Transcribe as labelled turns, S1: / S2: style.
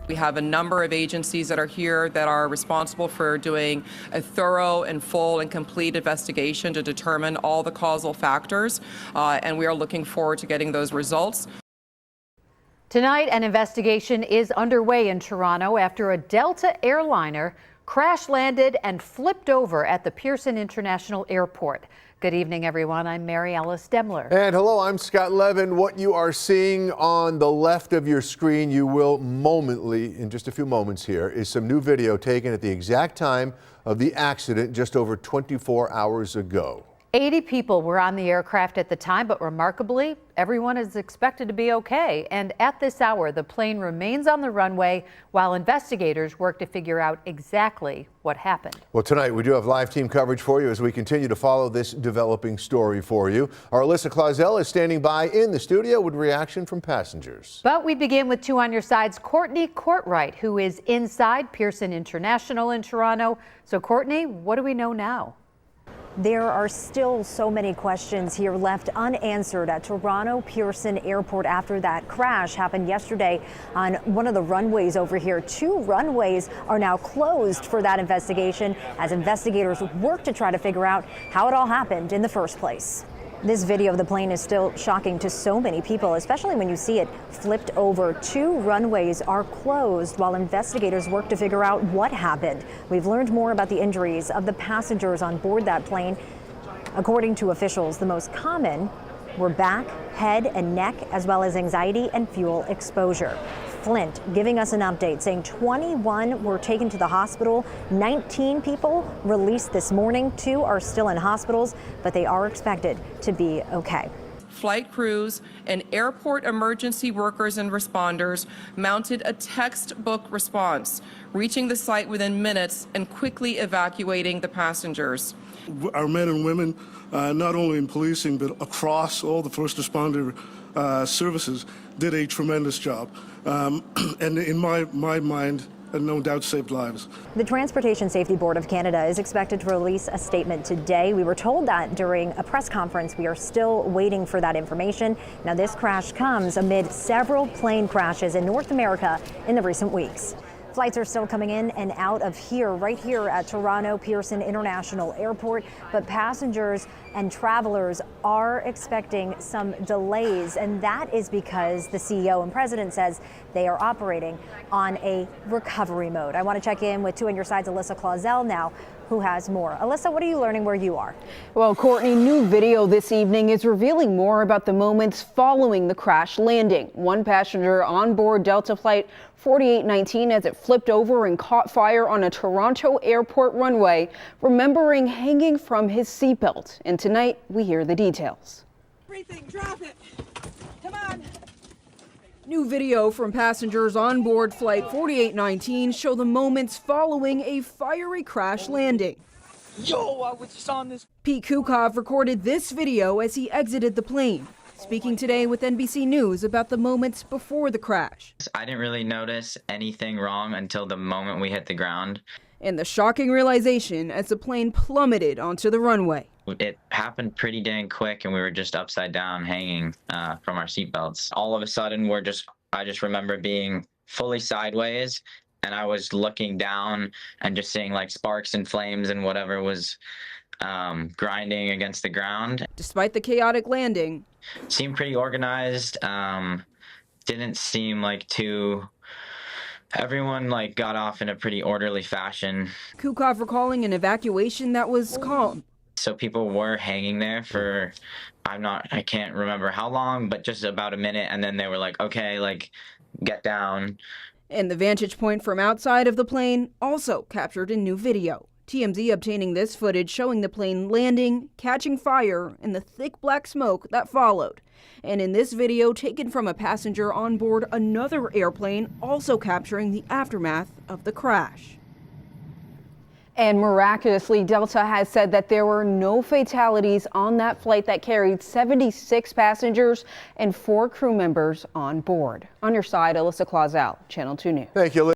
S1: We have a number of agencies that are here that are responsible for doing a thorough and full and complete investigation to determine all the causal factors, and we are looking forward to getting those results.
S2: Tonight, an investigation is underway in Toronto after a Delta airliner crash landed and flipped over at the Pearson International Airport. Good evening, everyone. I'm Mary Ellis Demler.
S3: And hello, I'm Scott Levin. What you are seeing on the left of your screen, you will in just a few moments here, is some new video taken at the exact time of the accident just over 24 hours ago.
S2: 80 people were on the aircraft at the time, but remarkably, everyone is expected to be okay. And at this hour, the plane remains on the runway while investigators work to figure out exactly what happened.
S3: Well, tonight we do have live team coverage for you as we continue to follow this developing story for you. Our Alyssa Clausell is standing by in the studio with reaction from passengers.
S2: But we begin with two on your sides. Courtney Courtwright, who is inside Pearson International in Toronto. So, Courtney, what do we know now?
S4: There are still so many questions here left unanswered at Toronto Pearson Airport after that crash happened yesterday on one of the runways over here. 2 runways are now closed for that investigation as investigators work to try to figure out how it all happened in the first place. This video of the plane is still shocking to so many people, especially when you see it flipped over. 2 runways are closed while investigators work to figure out what happened. We've learned more about the injuries of the passengers on board that plane. According to officials, the most common were back, head, and neck, as well as anxiety and fuel exposure. Flint giving us an update saying 21 were taken to the hospital, 19 people released this morning, 2 are still in hospitals, but they are expected to be okay.
S1: Flight crews and airport emergency workers and responders mounted a textbook response, reaching the site within minutes and quickly evacuating the passengers.
S5: Our men and women, not only in policing, but across all the first responder services, did a tremendous job. And in my mind, no doubt saved lives.
S4: The Transportation Safety Board of Canada is expected to release a statement today. We were told that during a press conference. We are still waiting for that information. Now, this crash comes amid several plane crashes in North America in the recent weeks. Flights are still coming in and out of here, right here at Toronto Pearson International Airport, but passengers and travelers are expecting some delays, and that is because the CEO and president says they are operating on a recovery mode. I want to check in with two on your sides, Alyssa Clausell now, who has more. Alyssa, what are you learning where you are?
S6: Well, Courtney, new video this evening is revealing more about the moments following the crash landing. One passenger on board Delta flight 4819 as it flipped over and caught fire on a Toronto airport runway, remembering hanging from his seatbelt. And tonight we hear the details.
S7: Everything, drop it. Come on.
S6: New video from passengers on board flight 4819 show the moments following a fiery crash landing.
S7: Yo, I was just on this.
S6: Pete Kukov recorded this video as he exited the plane, speaking today with NBC News about the moments before the crash.
S8: I didn't really notice anything wrong until the moment we hit the ground.
S6: And the shocking realization as the plane plummeted onto the runway.
S8: It happened pretty dang quick, and we were just upside down hanging from our seatbelts. All of a sudden, I just remember being fully sideways, and I was looking down and just seeing like sparks and flames and whatever was grinding against the ground.
S6: Despite the chaotic landing,
S8: seemed pretty organized. Didn't seem like everyone got off in a pretty orderly fashion.
S6: Kukov recalling an evacuation that was calm.
S8: So people were hanging there for, I can't remember how long, but just about a minute. And then they were like, okay, get down.
S6: And the vantage point from outside of the plane also captured in new video. TMZ obtaining this footage showing the plane landing, catching fire, and the thick black smoke that followed. And in this video taken from a passenger on board another airplane, also capturing the aftermath of the crash. And miraculously, Delta has said that there were no fatalities on that flight that carried 76 passengers and 4 crew members on board. On your side, Alyssa Clausell, Channel 2 News.
S3: Thank you.